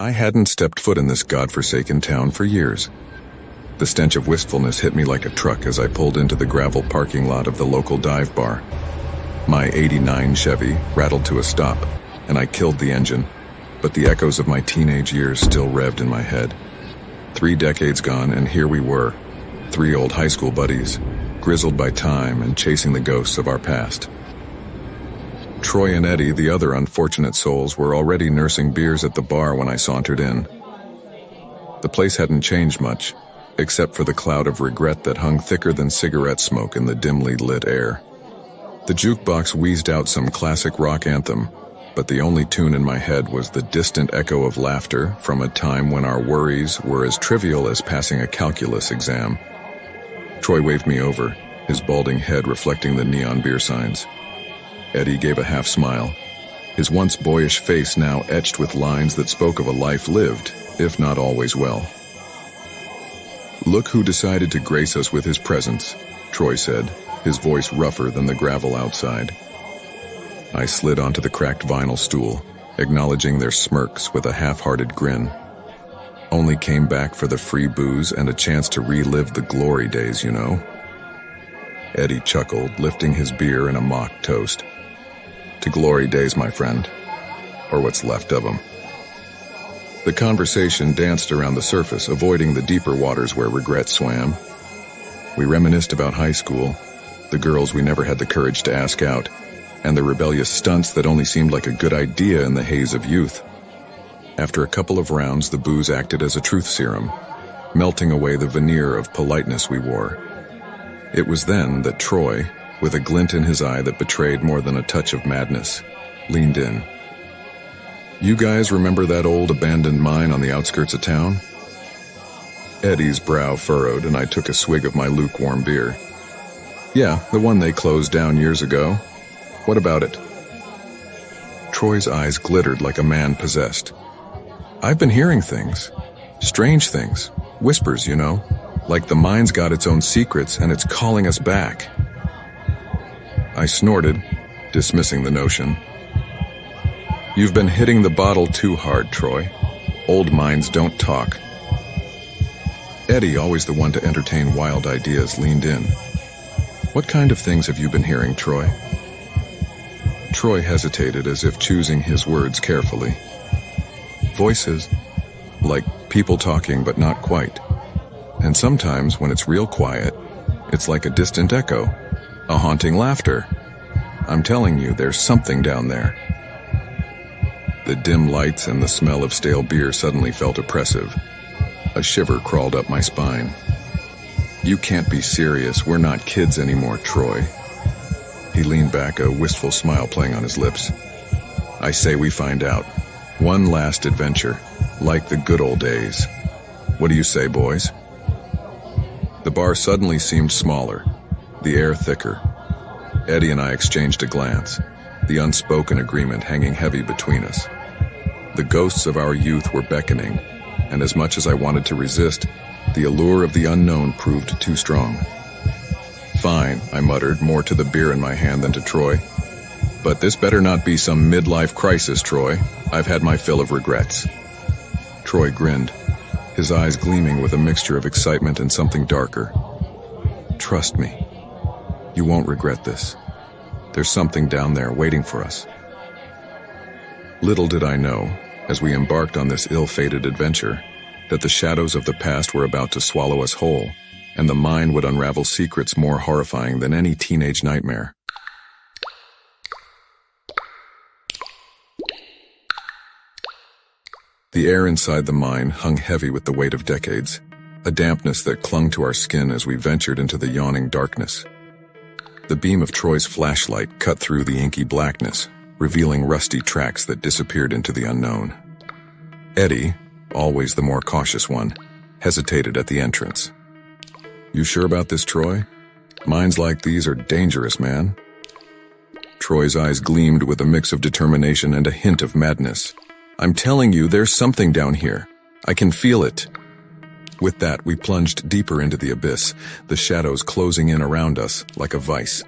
I hadn't stepped foot in this godforsaken town for years. The stench of wistfulness hit me like a truck as I pulled into the gravel parking lot of the local dive bar. My '89 Chevy rattled to a stop, and I killed the engine, but the echoes of my teenage years still revved in my head. 3 decades gone, and here we were, 3 old high school buddies, grizzled by time and chasing the ghosts of our past. Troy and Eddie, the other unfortunate souls, were already nursing beers at the bar when I sauntered in. The place hadn't changed much, except for the cloud of regret that hung thicker than cigarette smoke in the dimly lit air. The jukebox wheezed out some classic rock anthem, but the only tune in my head was the distant echo of laughter from a time when our worries were as trivial as passing a calculus exam. Troy waved me over, his balding head reflecting the neon beer signs. Eddie gave a half smile, his once boyish face now etched with lines that spoke of a life lived, if not always well. "Look who decided to grace us with his presence," Troy said, his voice rougher than the gravel outside. I slid onto the cracked vinyl stool, acknowledging their smirks with a half-hearted grin. Only came back for the free booze and a chance to relive the glory days, you know. Eddie chuckled, lifting his beer in a mock toast. To glory days, my friend. Or what's left of them. The conversation danced around the surface, avoiding the deeper waters where regret swam. We reminisced about high school, the girls we never had the courage to ask out, and the rebellious stunts that only seemed like a good idea in the haze of youth. After a couple of rounds, the booze acted as a truth serum, melting away the veneer of politeness we wore. It was then that Troy, with a glint in his eye that betrayed more than a touch of madness, leaned in. "You guys remember that old abandoned mine on the outskirts of town?" Eddie's brow furrowed, and I took a swig of my lukewarm beer. "Yeah, the one they closed down years ago. What about it?" Troy's eyes glittered like a man possessed. "I've been hearing things. Strange things. Whispers, you know. Like the mine's got its own secrets and it's calling us back." I snorted, dismissing the notion. "You've been hitting the bottle too hard, Troy. Old minds don't talk." Eddie, always the one to entertain wild ideas, leaned in. "What kind of things have you been hearing, Troy?" Troy hesitated, as if choosing his words carefully. "Voices. Like people talking, but not quite. And sometimes, when it's real quiet, it's like a distant echo, a haunting laughter. I'm telling you, there's something down there." The dim lights and the smell of stale beer suddenly felt oppressive. A shiver crawled up my spine. "You can't be serious. We're not kids anymore, Troy." He leaned back, a wistful smile playing on his lips. "I say we find out. One last adventure, like the good old days. What do you say, boys?" The bar suddenly seemed smaller, the air thicker. Eddie and I exchanged a glance, the unspoken agreement hanging heavy between us. The ghosts of our youth were beckoning, and as much as I wanted to resist, the allure of the unknown proved too strong. "Fine," I muttered, more to the beer in my hand than to Troy. "But this better not be some midlife crisis, Troy. I've had my fill of regrets." Troy grinned, his eyes gleaming with a mixture of excitement and something darker. "Trust me, you won't regret this. There's something down there waiting for us." Little did I know, as we embarked on this ill-fated adventure, that the shadows of the past were about to swallow us whole, and the mine would unravel secrets more horrifying than any teenage nightmare. The air inside the mine hung heavy with the weight of decades, a dampness that clung to our skin as we ventured into the yawning darkness. The beam of Troy's flashlight cut through the inky blackness, revealing rusty tracks that disappeared into the unknown. Eddie, always the more cautious one, hesitated at the entrance. "You sure about this, Troy? Mines like these are dangerous, man." Troy's eyes gleamed with a mix of determination and a hint of madness. "I'm telling you, there's something down here. I can feel it." With that, we plunged deeper into the abyss, the shadows closing in around us like a vice.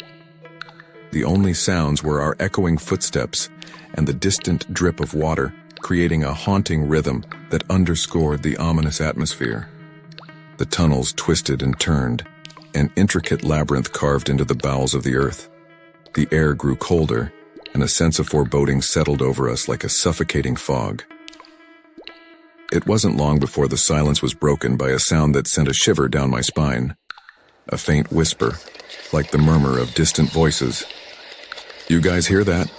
The only sounds were our echoing footsteps and the distant drip of water, creating a haunting rhythm that underscored the ominous atmosphere. The tunnels twisted and turned, an intricate labyrinth carved into the bowels of the earth. The air grew colder, and a sense of foreboding settled over us like a suffocating fog. It wasn't long before the silence was broken by a sound that sent a shiver down my spine. A faint whisper, like the murmur of distant voices. "You guys hear that?"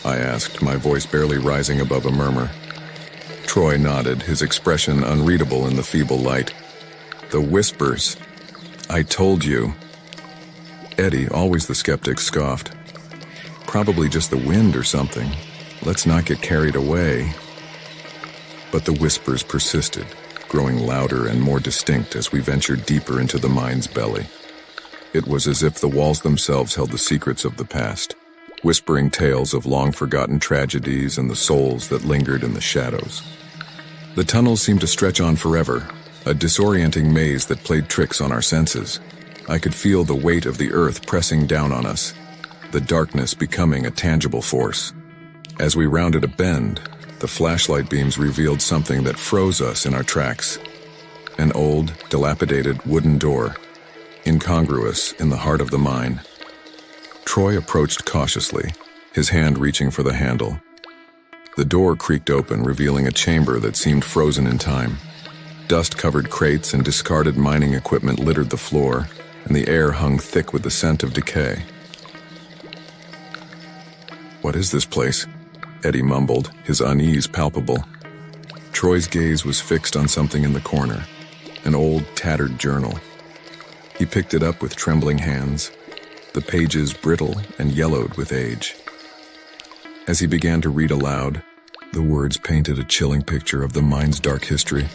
I asked, my voice barely rising above a murmur. Troy nodded, his expression unreadable in the feeble light. "The whispers. I told you." Eddie, always the skeptic, scoffed. "Probably just the wind or something. Let's not get carried away." But the whispers persisted, growing louder and more distinct as we ventured deeper into the mind's belly. It was as if the walls themselves held the secrets of the past, whispering tales of long-forgotten tragedies and the souls that lingered in the shadows. The tunnels seemed to stretch on forever, a disorienting maze that played tricks on our senses. I could feel the weight of the earth pressing down on us, the darkness becoming a tangible force. As we rounded a bend, the flashlight beams revealed something that froze us in our tracks. An old, dilapidated wooden door, incongruous in the heart of the mine. Troy approached cautiously, his hand reaching for the handle. The door creaked open, revealing a chamber that seemed frozen in time. Dust-covered crates and discarded mining equipment littered the floor, and the air hung thick with the scent of decay. "What is this place?" Eddie mumbled, his unease palpable. Troy's gaze was fixed on something in the corner, an old, tattered journal. He picked it up with trembling hands, the pages brittle and yellowed with age. As he began to read aloud, the words painted a chilling picture of the mine's dark history,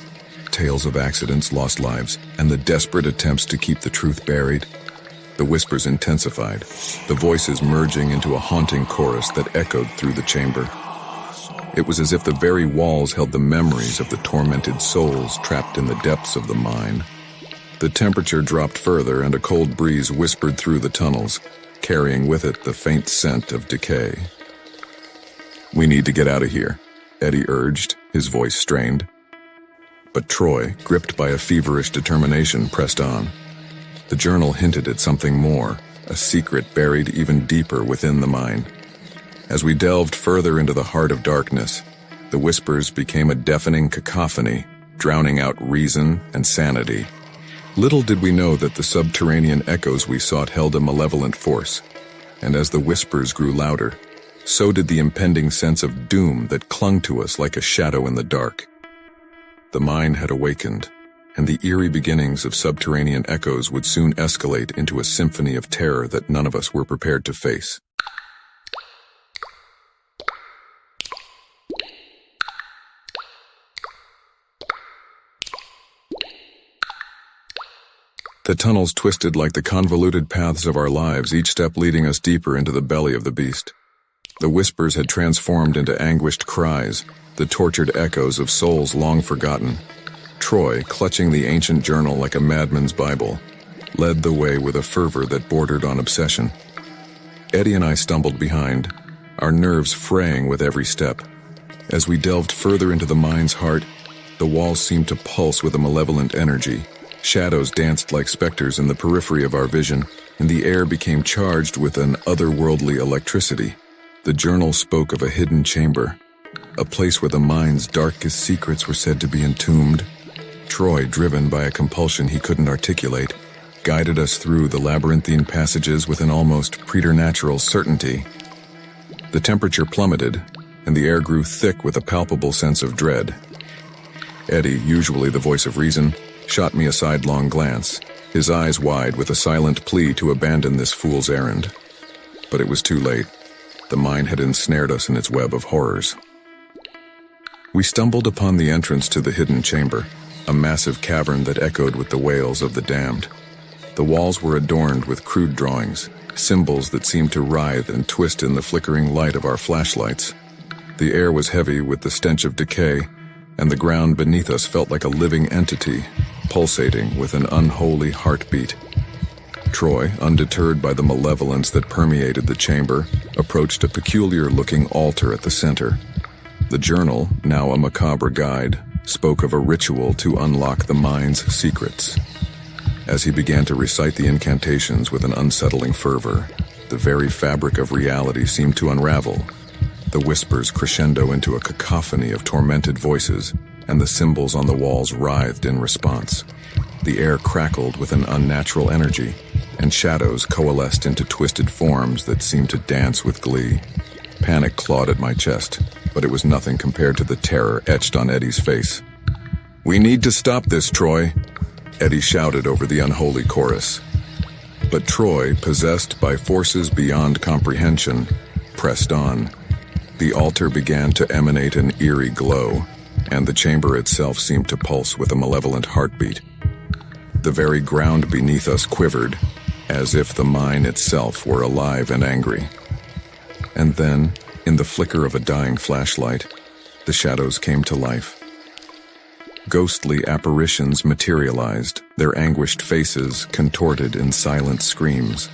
tales of accidents, lost lives, and the desperate attempts to keep the truth buried. The whispers intensified, the voices merging into a haunting chorus that echoed through the chamber. It was as if the very walls held the memories of the tormented souls trapped in the depths of the mine. The temperature dropped further, and a cold breeze whispered through the tunnels, carrying with it the faint scent of decay. "We need to get out of here," Eddie urged, his voice strained. But Troy, gripped by a feverish determination, pressed on. The journal hinted at something more, a secret buried even deeper within the mine. As we delved further into the heart of darkness, the whispers became a deafening cacophony, drowning out reason and sanity. Little did we know that the subterranean echoes we sought held a malevolent force, and as the whispers grew louder, so did the impending sense of doom that clung to us like a shadow in the dark. The mine had awakened, and the eerie beginnings of subterranean echoes would soon escalate into a symphony of terror that none of us were prepared to face. The tunnels twisted like the convoluted paths of our lives, each step leading us deeper into the belly of the beast. The whispers had transformed into anguished cries, the tortured echoes of souls long forgotten. Troy, clutching the ancient journal like a madman's Bible, led the way with a fervor that bordered on obsession. Eddie and I stumbled behind, our nerves fraying with every step. As we delved further into the mine's heart, the walls seemed to pulse with a malevolent energy. Shadows danced like specters in the periphery of our vision, and the air became charged with an otherworldly electricity. The journal spoke of a hidden chamber, a place where the mine's darkest secrets were said to be entombed. Troy, driven by a compulsion he couldn't articulate, guided us through the labyrinthine passages with an almost preternatural certainty. The temperature plummeted, and the air grew thick with a palpable sense of dread. Eddie, usually the voice of reason, shot me a sidelong glance, his eyes wide with a silent plea to abandon this fool's errand. But it was too late. The mine had ensnared us in its web of horrors. We stumbled upon the entrance to the hidden chamber, a massive cavern that echoed with the wails of the damned. The walls were adorned with crude drawings, symbols that seemed to writhe and twist in the flickering light of our flashlights. The air was heavy with the stench of decay, and the ground beneath us felt like a living entity, pulsating with an unholy heartbeat. Troy, undeterred by the malevolence that permeated the chamber, approached a peculiar-looking altar at the center. The journal, now a macabre guide, spoke of a ritual to unlock the mind's secrets. As he began to recite the incantations with an unsettling fervor, the very fabric of reality seemed to unravel. The whispers crescendo into a cacophony of tormented voices, and the symbols on the walls writhed in response. The air crackled with an unnatural energy, and shadows coalesced into twisted forms that seemed to dance with glee. Panic clawed at my chest, but it was nothing compared to the terror etched on Eddie's face. "We need to stop this, Troy," Eddie shouted over the unholy chorus. But Troy, possessed by forces beyond comprehension, pressed on. The altar began to emanate an eerie glow, and the chamber itself seemed to pulse with a malevolent heartbeat. The very ground beneath us quivered, as if the mine itself were alive and angry. And then, in the flicker of a dying flashlight, the shadows came to life. Ghostly apparitions materialized, their anguished faces contorted in silent screams.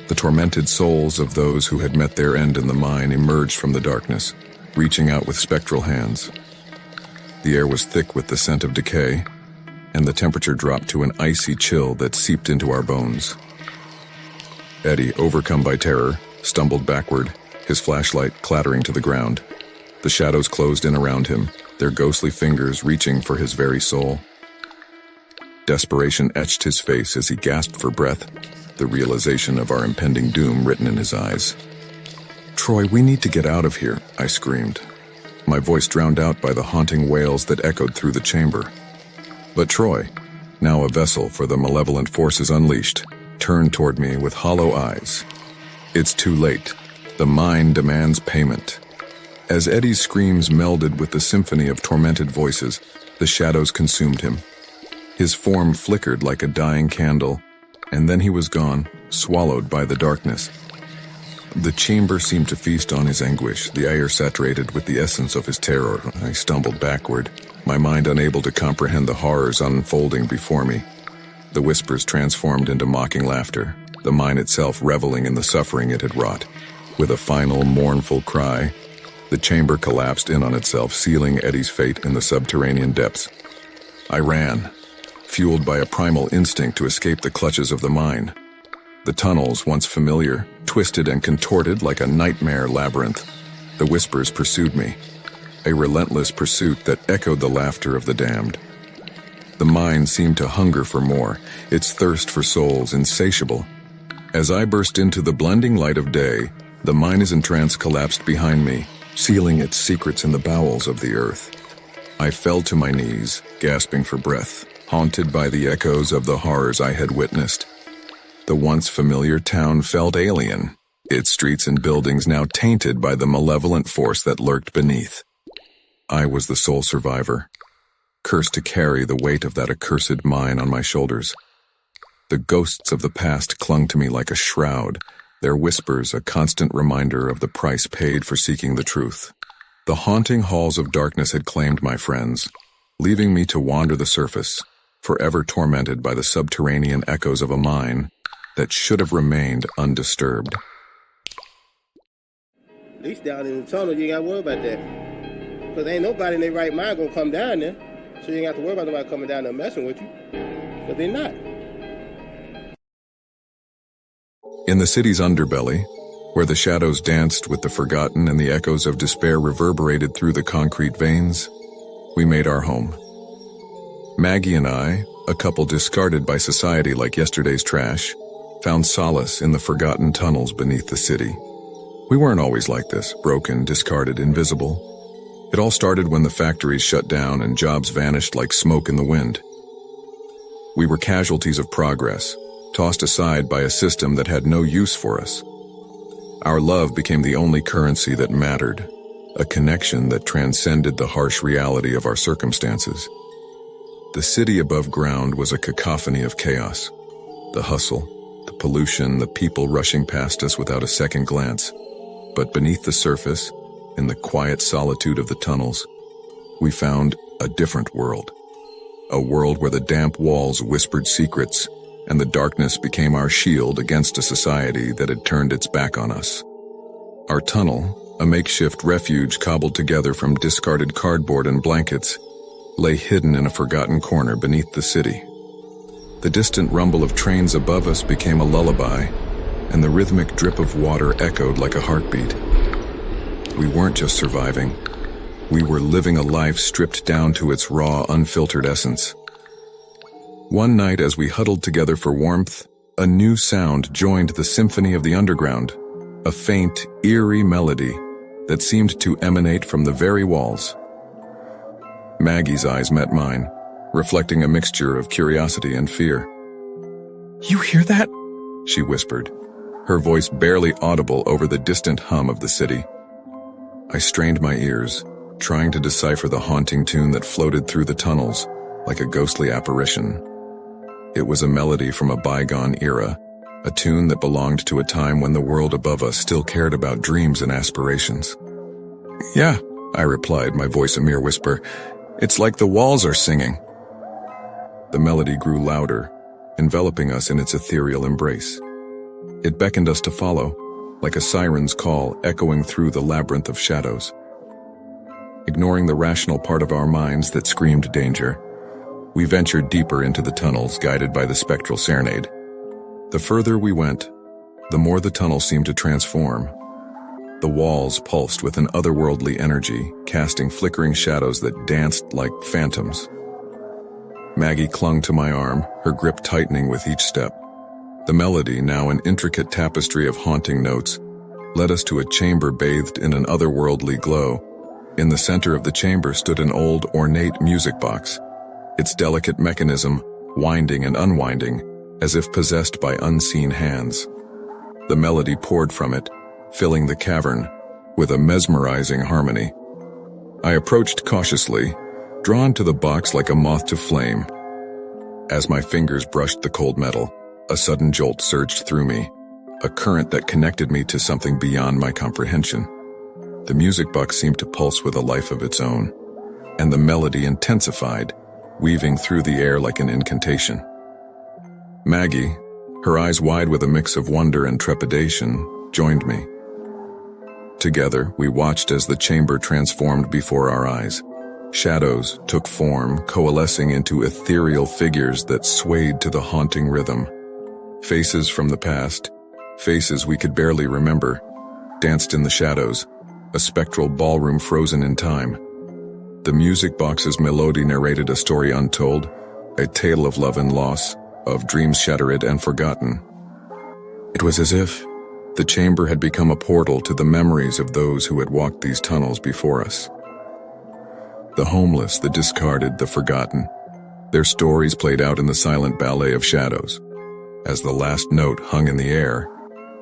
The tormented souls of those who had met their end in the mine emerged from the darkness, reaching out with spectral hands. The air was thick with the scent of decay, and the temperature dropped to an icy chill that seeped into our bones. Eddie, overcome by terror, stumbled backward, his flashlight clattering to the ground. The shadows closed in around him, their ghostly fingers reaching for his very soul. Desperation etched his face as he gasped for breath, the realization of our impending doom written in his eyes. "Troy, we need to get out of here," I screamed, my voice drowned out by the haunting wails that echoed through the chamber. But Troy, now a vessel for the malevolent forces unleashed, turned toward me with hollow eyes. "It's too late. The mine demands payment." As Eddie's screams melded with the symphony of tormented voices, the shadows consumed him. His form flickered like a dying candle, and then he was gone, swallowed by the darkness. The chamber seemed to feast on his anguish, the air saturated with the essence of his terror. I stumbled backward, my mind unable to comprehend the horrors unfolding before me. The whispers transformed into mocking laughter, the mine itself reveling in the suffering it had wrought. With a final mournful cry, the chamber collapsed in on itself, sealing Eddie's fate in the subterranean depths. I ran, fueled by a primal instinct to escape the clutches of the mine. The tunnels, once familiar, twisted and contorted like a nightmare labyrinth. The whispers pursued me, a relentless pursuit that echoed the laughter of the damned. The mine seemed to hunger for more, its thirst for souls insatiable. As I burst into the blending light of day, the mine's entrance collapsed behind me, sealing its secrets in the bowels of the earth. I fell to my knees, gasping for breath, haunted by the echoes of the horrors I had witnessed. The once familiar town felt alien, its streets and buildings now tainted by the malevolent force that lurked beneath. I was the sole survivor, cursed to carry the weight of that accursed mine on my shoulders. The ghosts of the past clung to me like a shroud, their whispers a constant reminder of the price paid for seeking the truth. The haunting halls of darkness had claimed my friends, leaving me to wander the surface, forever tormented by the subterranean echoes of a mine that should have remained undisturbed. At least down in the tunnel, you ain't got to worry about that. Because ain't nobody in their right mind going to come down there. So you ain't got to worry about nobody coming down there messing with you. Because they're not. In the city's underbelly, where the shadows danced with the forgotten and the echoes of despair reverberated through the concrete veins, we made our home. Maggie and I, a couple discarded by society like yesterday's trash, found solace in the forgotten tunnels beneath the city. We weren't always like this, broken, discarded, invisible. It all started when the factories shut down and jobs vanished like smoke in the wind. We were casualties of progress, tossed aside by a system that had no use for us. Our love became the only currency that mattered, a connection that transcended the harsh reality of our circumstances. The city above ground was a cacophony of chaos. The hustle, the pollution, the people rushing past us without a second glance. But beneath the surface, in the quiet solitude of the tunnels, we found a different world. A world where the damp walls whispered secrets, and the darkness became our shield against a society that had turned its back on us. Our tunnel, A makeshift refuge cobbled together from discarded cardboard and blankets lay hidden in a forgotten corner beneath the city. The distant rumble of trains above us became a lullaby, and the rhythmic drip of water echoed like a heartbeat. We weren't just surviving. We were living a life stripped down to its raw, unfiltered essence. One night, as we huddled together for warmth, a new sound joined the symphony of the underground, a faint, eerie melody that seemed to emanate from the very walls. Maggie's eyes met mine, reflecting a mixture of curiosity and fear. "You hear that?" she whispered, her voice barely audible over the distant hum of the city. I strained my ears, trying to decipher the haunting tune that floated through the tunnels like a ghostly apparition. It was a melody from a bygone era, a tune that belonged to a time when the world above us still cared about dreams and aspirations. "Yeah," I replied, my voice a mere whisper. "It's like the walls are singing." The melody grew louder, enveloping us in its ethereal embrace. It beckoned us to follow, like a siren's call echoing through the labyrinth of shadows. Ignoring the rational part of our minds that screamed danger, we ventured deeper into the tunnels, guided by the spectral serenade. The further we went, the more the tunnel seemed to transform. The walls pulsed with an otherworldly energy, casting flickering shadows that danced like phantoms. Maggie clung to my arm, her grip tightening with each step. The melody, now an intricate tapestry of haunting notes, led us to a chamber bathed in an otherworldly glow. In the center of the chamber stood an old, ornate music box, its delicate mechanism winding and unwinding, as if possessed by unseen hands. The melody poured from it, filling the cavern with a mesmerizing harmony. I approached cautiously, drawn to the box like a moth to flame. As my fingers brushed the cold metal, a sudden jolt surged through me, a current that connected me to something beyond my comprehension. The music box seemed to pulse with a life of its own, and the melody intensified, weaving through the air like an incantation. Maggie, her eyes wide with a mix of wonder and trepidation, joined me. Together, we watched as the chamber transformed before our eyes. Shadows took form, coalescing into ethereal figures that swayed to the haunting rhythm. Faces from the past, faces we could barely remember, danced in the shadows, a spectral ballroom frozen in time. The music box's melody narrated a story untold, a tale of love and loss, of dreams shattered and forgotten. It was as if the chamber had become a portal to the memories of those who had walked these tunnels before us. The homeless, the discarded, the forgotten. Their stories played out in the silent ballet of shadows. As the last note hung in the air,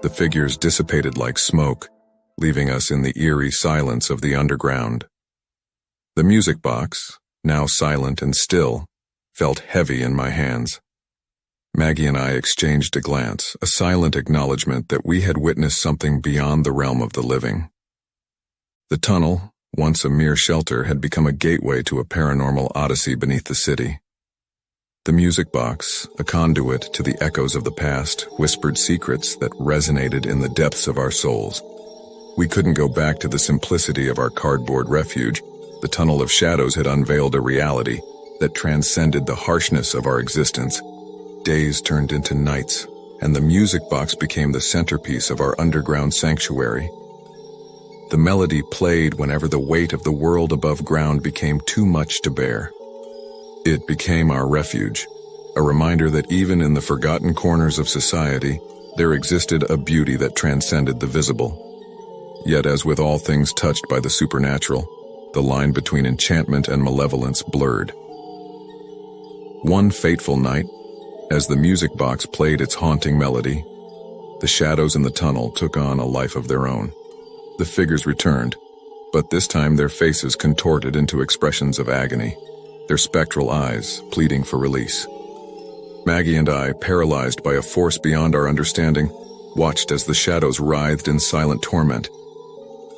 the figures dissipated like smoke, leaving us in the eerie silence of the underground. The music box, now silent and still, felt heavy in my hands. Maggie and I exchanged a glance, a silent acknowledgement that we had witnessed something beyond the realm of the living. The tunnel, once a mere shelter, had become a gateway to a paranormal odyssey beneath the city. The music box, a conduit to the echoes of the past, whispered secrets that resonated in the depths of our souls. We couldn't go back to the simplicity of our cardboard refuge. The tunnel of shadows had unveiled a reality that transcended the harshness of our existence. Days turned into nights, and the music box became the centerpiece of our underground sanctuary. The melody played whenever the weight of the world above ground became too much to bear. It became our refuge, a reminder that even in the forgotten corners of society, there existed a beauty that transcended the visible. Yet, as with all things touched by the supernatural, the line between enchantment and malevolence blurred. One fateful night, as the music box played its haunting melody, the shadows in the tunnel took on a life of their own. The figures returned, but this time their faces contorted into expressions of agony, their spectral eyes pleading for release. Maggie and I, paralyzed by a force beyond our understanding, watched as the shadows writhed in silent torment.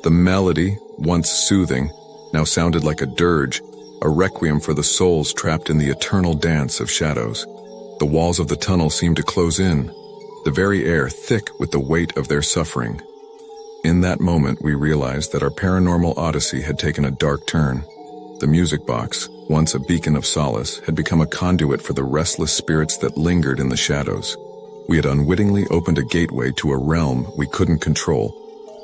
The melody, once soothing, now sounded like a dirge, a requiem for the souls trapped in the eternal dance of shadows. The walls of the tunnel seemed to close in, the very air thick with the weight of their suffering. In that moment, we realized that our paranormal odyssey had taken a dark turn. The music box, once a beacon of solace, had become a conduit for the restless spirits that lingered in the shadows. We had unwittingly opened a gateway to a realm we couldn't control,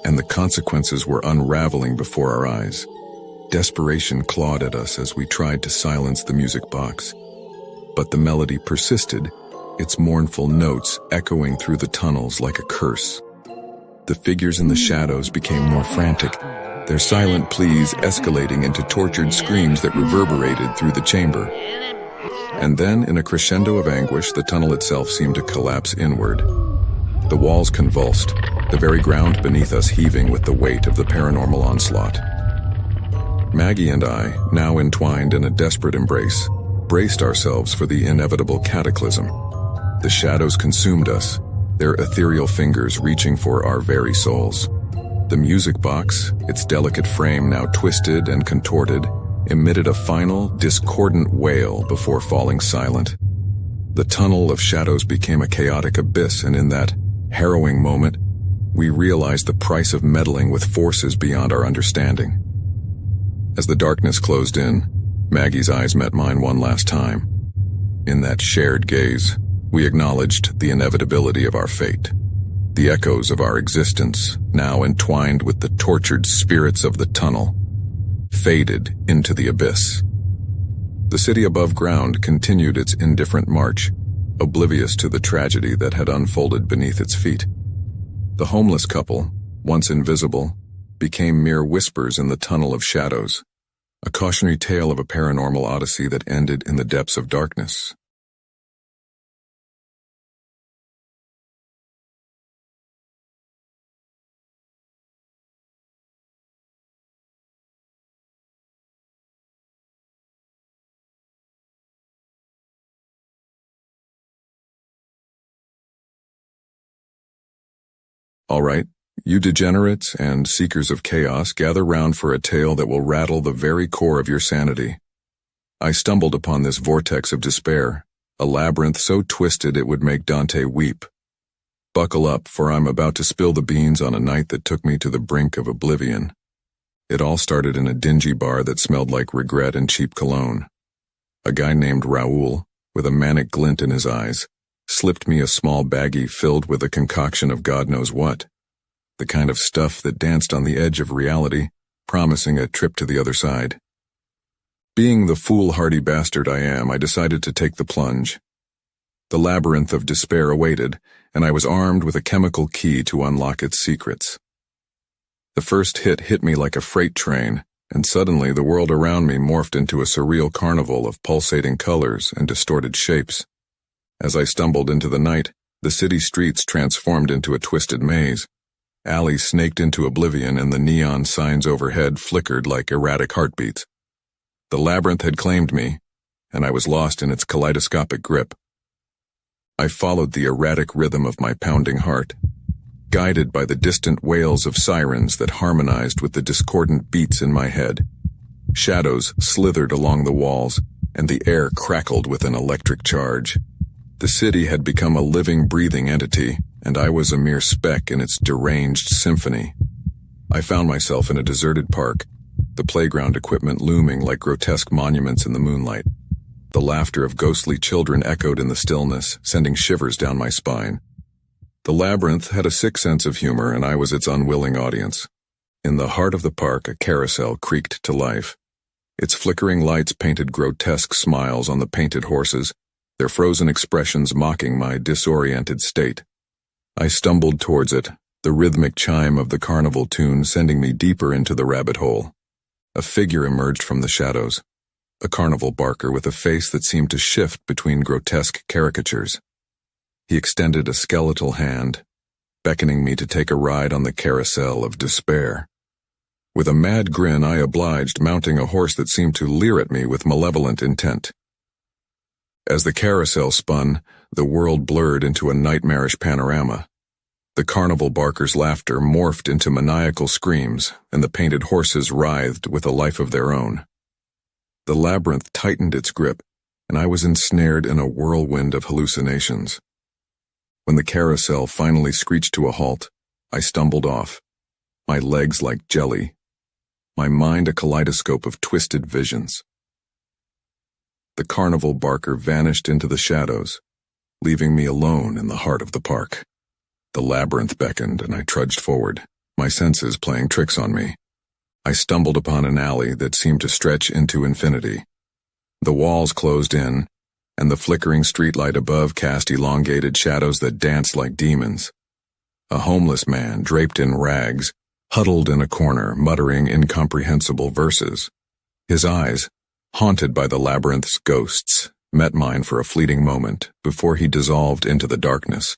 and the consequences were unraveling before our eyes. Desperation clawed at us as we tried to silence the music box. But the melody persisted, its mournful notes echoing through the tunnels like a curse. The figures in the shadows became more frantic, their silent pleas escalating into tortured screams that reverberated through the chamber. And then, in a crescendo of anguish, the tunnel itself seemed to collapse inward. The walls convulsed, the very ground beneath us heaving with the weight of the paranormal onslaught. Maggie and I, now entwined in a desperate embrace, braced ourselves for the inevitable cataclysm. The shadows consumed us, their ethereal fingers reaching for our very souls. The music box, its delicate frame now twisted and contorted, emitted a final, discordant wail before falling silent. The tunnel of shadows became a chaotic abyss, and in that harrowing moment, we realized the price of meddling with forces beyond our understanding. As the darkness closed in, Maggie's eyes met mine one last time. In that shared gaze, we acknowledged the inevitability of our fate. The echoes of our existence, now entwined with the tortured spirits of the tunnel, faded into the abyss. The city above ground continued its indifferent march, oblivious to the tragedy that had unfolded beneath its feet. The homeless couple, once invisible, became mere whispers in the tunnel of shadows, a cautionary tale of a paranormal odyssey that ended in the depths of darkness. All right, you degenerates and seekers of chaos, gather round for a tale that will rattle the very core of your sanity. I stumbled upon this vortex of despair, a labyrinth so twisted it would make Dante weep. Buckle up, for I'm about to spill the beans on a night that took me to the brink of oblivion. It all started in a dingy bar that smelled like regret and cheap cologne. A guy named Raoul, with a manic glint in his eyes, slipped me a small baggie filled with a concoction of God knows what, the kind of stuff that danced on the edge of reality, promising a trip to the other side. Being the foolhardy bastard I am, I decided to take the plunge. The Labyrinth of Despair awaited, and I was armed with a chemical key to unlock its secrets. The first hit me like a freight train, and suddenly the world around me morphed into a surreal carnival of pulsating colors and distorted shapes. As I stumbled into the night, the city streets transformed into a twisted maze. Alleys snaked into oblivion, and the neon signs overhead flickered like erratic heartbeats. The labyrinth had claimed me, and I was lost in its kaleidoscopic grip. I followed the erratic rhythm of my pounding heart, guided by the distant wails of sirens that harmonized with the discordant beats in my head. Shadows slithered along the walls, and the air crackled with an electric charge. The city had become a living, breathing entity, and I was a mere speck in its deranged symphony. I found myself in a deserted park, the playground equipment looming like grotesque monuments in the moonlight. The laughter of ghostly children echoed in the stillness, sending shivers down my spine. The labyrinth had a sick sense of humor, and I was its unwilling audience. In the heart of the park, a carousel creaked to life. Its flickering lights painted grotesque smiles on the painted horses, their frozen expressions mocking my disoriented state. I stumbled towards it, the rhythmic chime of the carnival tune sending me deeper into the rabbit hole. A figure emerged from the shadows, a carnival barker with a face that seemed to shift between grotesque caricatures. He extended a skeletal hand, beckoning me to take a ride on the carousel of despair. With a mad grin, I obliged, mounting a horse that seemed to leer at me with malevolent intent. As the carousel spun, the world blurred into a nightmarish panorama. The carnival barker's laughter morphed into maniacal screams, and the painted horses writhed with a life of their own. The labyrinth tightened its grip, and I was ensnared in a whirlwind of hallucinations. When the carousel finally screeched to a halt, I stumbled off, my legs like jelly, my mind a kaleidoscope of twisted visions. The carnival barker vanished into the shadows, leaving me alone in the heart of the park. The labyrinth beckoned, and I trudged forward, my senses playing tricks on me. I stumbled upon an alley that seemed to stretch into infinity. The walls closed in, and the flickering streetlight above cast elongated shadows that danced like demons. A homeless man, draped in rags, huddled in a corner, muttering incomprehensible verses. His eyes, haunted by the labyrinth's ghosts, met mine for a fleeting moment before he dissolved into the darkness.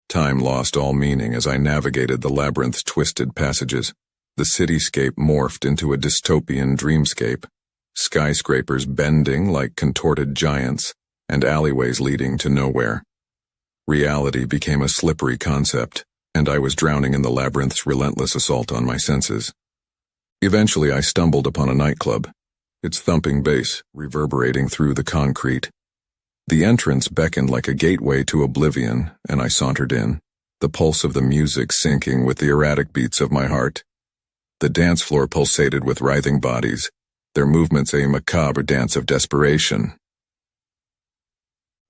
Time lost all meaning as I navigated the labyrinth's twisted passages. The cityscape morphed into a dystopian dreamscape, skyscrapers bending like contorted giants, and alleyways leading to nowhere. Reality became a slippery concept, and I was drowning in the labyrinth's relentless assault on my senses. Eventually I stumbled upon a nightclub, its thumping bass reverberating through the concrete. The entrance beckoned like a gateway to oblivion, and I sauntered in, the pulse of the music syncing with the erratic beats of my heart. The dance floor pulsated with writhing bodies, their movements a macabre dance of desperation.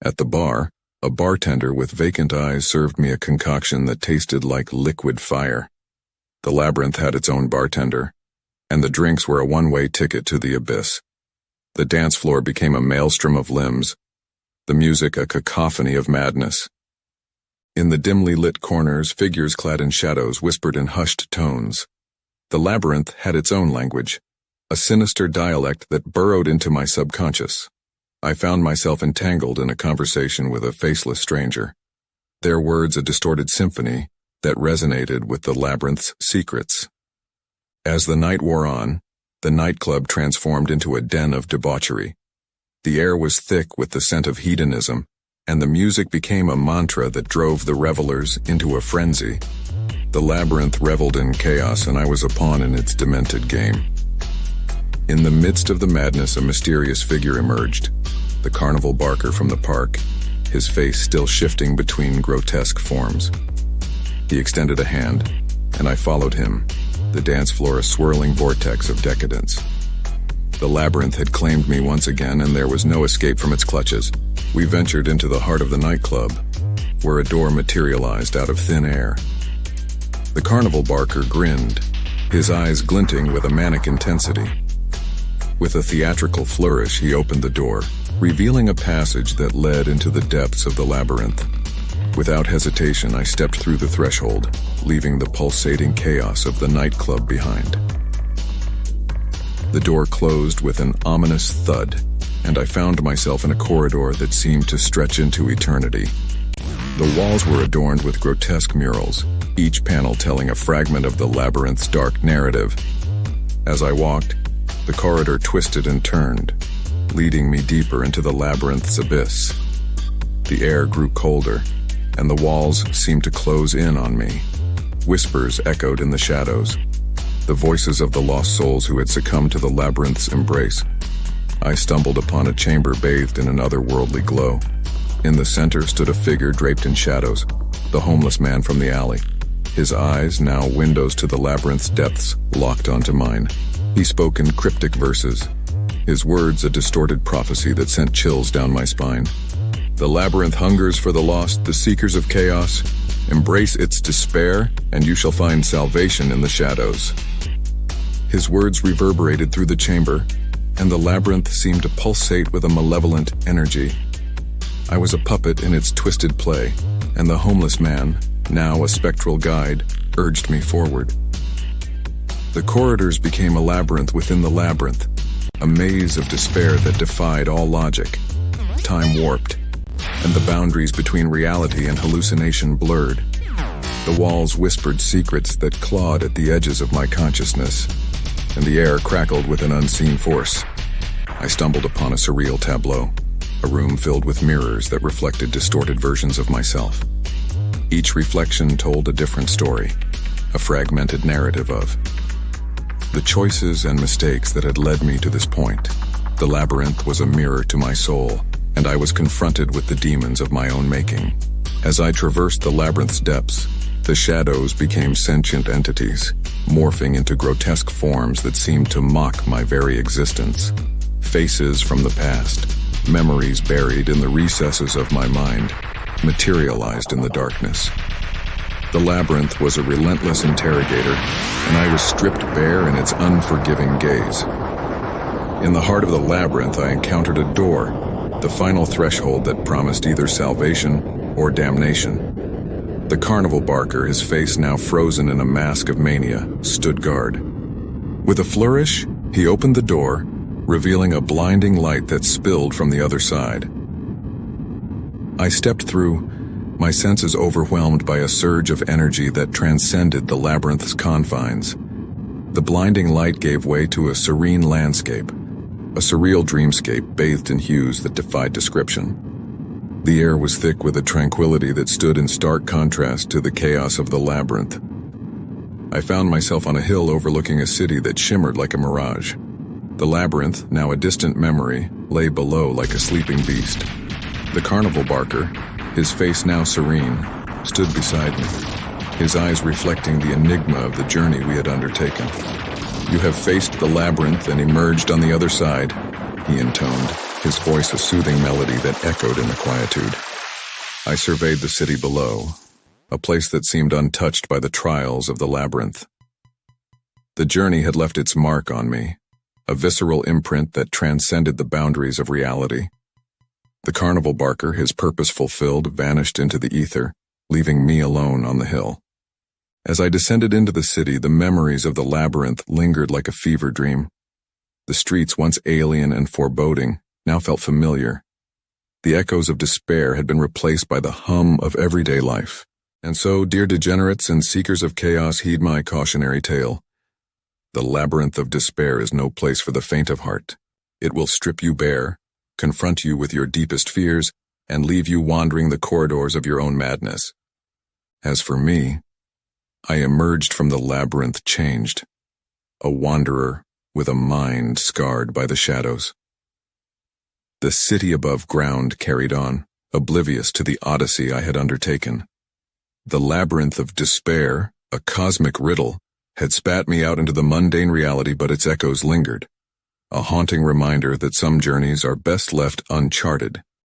At the bar, a bartender with vacant eyes served me a concoction that tasted like liquid fire. The labyrinth had its own bartender, and the drinks were a one-way ticket to the abyss. The dance floor became a maelstrom of limbs, the music a cacophony of madness. In the dimly lit corners, figures clad in shadows whispered in hushed tones. The labyrinth had its own language, a sinister dialect that burrowed into my subconscious. I found myself entangled in a conversation with a faceless stranger, their words a distorted symphony that resonated with the labyrinth's secrets. As the night wore on, the nightclub transformed into a den of debauchery. The air was thick with the scent of hedonism, and the music became a mantra that drove the revelers into a frenzy. The labyrinth reveled in chaos, and I was a pawn in its demented game. In the midst of the madness, a mysterious figure emerged, the carnival barker from the park, his face still shifting between grotesque forms. He extended a hand, and I followed him, the dance floor a swirling vortex of decadence. The labyrinth had claimed me once again, and there was no escape from its clutches. We ventured into the heart of the nightclub, where a door materialized out of thin air. The carnival barker grinned, his eyes glinting with a manic intensity. With a theatrical flourish, he opened the door, revealing a passage that led into the depths of the labyrinth. Without hesitation, I stepped through the threshold, leaving the pulsating chaos of the nightclub behind. The door closed with an ominous thud, and I found myself in a corridor that seemed to stretch into eternity. The walls were adorned with grotesque murals, each panel telling a fragment of the labyrinth's dark narrative. As I walked, the corridor twisted and turned, leading me deeper into the labyrinth's abyss. The air grew colder, and the walls seemed to close in on me. Whispers echoed in the shadows, the voices of the lost souls who had succumbed to the labyrinth's embrace. I stumbled upon a chamber bathed in an otherworldly glow. In the center stood a figure draped in shadows, the homeless man from the alley. His eyes, now windows to the labyrinth's depths, locked onto mine. He spoke in cryptic verses, his words a distorted prophecy that sent chills down my spine. The labyrinth hungers for the lost, the seekers of chaos. Embrace its despair, and you shall find salvation in the shadows. His words reverberated through the chamber, and the labyrinth seemed to pulsate with a malevolent energy. I was a puppet in its twisted play, and the homeless man, now a spectral guide, urged me forward. The corridors became a labyrinth within the labyrinth, a maze of despair that defied all logic. Time warped, and the boundaries between reality and hallucination blurred. The walls whispered secrets that clawed at the edges of my consciousness, and the air crackled with an unseen force. I stumbled upon a surreal tableau, a room filled with mirrors that reflected distorted versions of myself. Each reflection told a different story, a fragmented narrative of the choices and mistakes that had led me to this point. The labyrinth was a mirror to my soul, and I was confronted with the demons of my own making. As I traversed the labyrinth's depths, The shadows became sentient entities, morphing into grotesque forms that seemed to mock my very existence. Faces from the past, memories buried in the recesses of my mind, materialized in the darkness. The labyrinth was a relentless interrogator, and I was stripped bare in its unforgiving gaze. In the heart of the labyrinth, I encountered a door, the final threshold that promised either salvation or damnation. The carnival barker, his face now frozen in a mask of mania, stood guard. With a flourish, he opened the door, revealing a blinding light that spilled from the other side. I stepped through, my senses overwhelmed by a surge of energy that transcended the labyrinth's confines. The blinding light gave way to a serene landscape, a surreal dreamscape bathed in hues that defied description. The air was thick with a tranquility that stood in stark contrast to the chaos of the labyrinth. I found myself on a hill overlooking a city that shimmered like a mirage. The labyrinth, now a distant memory, lay below like a sleeping beast. The carnival barker, his face now serene, stood beside me, his eyes reflecting the enigma of the journey we had undertaken. "You have faced the labyrinth and emerged on the other side," he intoned, his voice a soothing melody that echoed in the quietude. I surveyed the city below, a place that seemed untouched by the trials of the labyrinth. The journey had left its mark on me, a visceral imprint that transcended the boundaries of reality. The carnival barker, his purpose fulfilled, vanished into the ether, leaving me alone on the hill. As I descended into the city, the memories of the labyrinth lingered like a fever dream. The streets, once alien and foreboding, now felt familiar. The echoes of despair had been replaced by the hum of everyday life. And so, dear degenerates and seekers of chaos, heed my cautionary tale. The Labyrinth of Despair is no place for the faint of heart. It will strip you bare, confront you with your deepest fears, and leave you wandering the corridors of your own madness. As for me, I emerged from the labyrinth changed, a wanderer with a mind scarred by the shadows. The city above ground carried on, oblivious to the odyssey I had undertaken. The Labyrinth of Despair, a cosmic riddle, had spat me out into the mundane reality, but its echoes lingered, a haunting reminder that some journeys are best left uncharted.